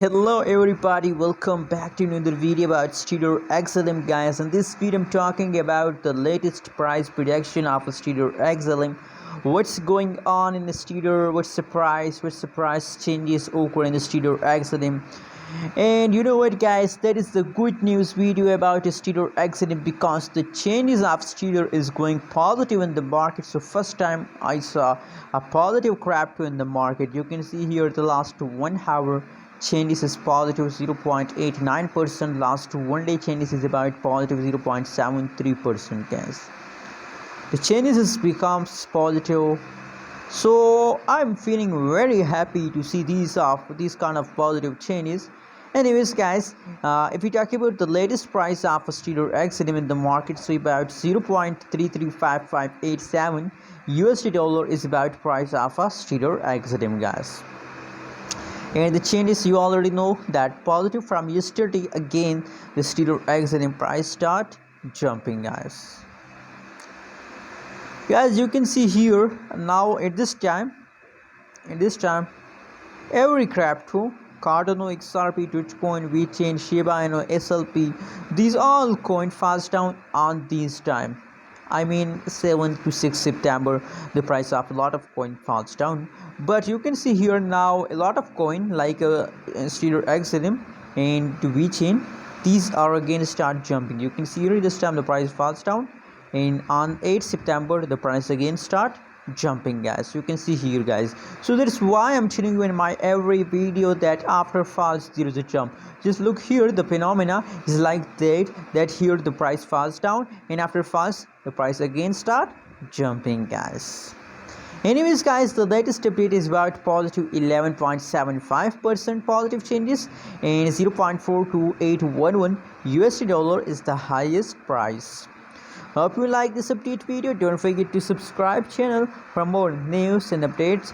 Hello everybody, welcome back to another video about Stellar XLM guys. In this video I'm talking about the latest price prediction of Stellar XLM. What's going on in the Stellar, what's the price changes occur in the Stellar XLM. And you know what guys, that is the good news video about Stellar XLM because the changes of Stellar is going positive in the market. So first time I saw a positive crypto in the market. You can see here the last 1 hour changes is positive 0.89%. last 1 day changes is about positive 0.73% guys. The changes is becomes positive, so I'm feeling very happy to see these kind of positive changes. Anyways guys, if we talk about the latest price of a Stellar XLM in the market, so about 0.335587 USD dollar is about price of a Stellar XLM guys. And the changes you already know that positive from yesterday. Again the Stellar XLM price start jumping guys. You can see here now at this time every crypto, Cardano, XRP, Dogecoin, VeChain, Shiba Inu, SLP, these all coin fast down on this time. I mean 7 to 6 September the price of a lot of coin falls down, but you can see here now a lot of coin like Stellar XLM and VeChain, these are again start jumping. You can see here this time the price falls down, and on 8 September the price again start jumping guys. You can see here guys, so that's why I'm telling you in my every video that after falls there is a jump. Just look here, the phenomena is like that here the price falls down and after falls the price again start jumping guys. Anyways guys, the latest update is about positive 11.75% positive changes and 0.42811 USD dollar is the highest price. Hope you like this update video. Don't forget to subscribe channel for more news and updates.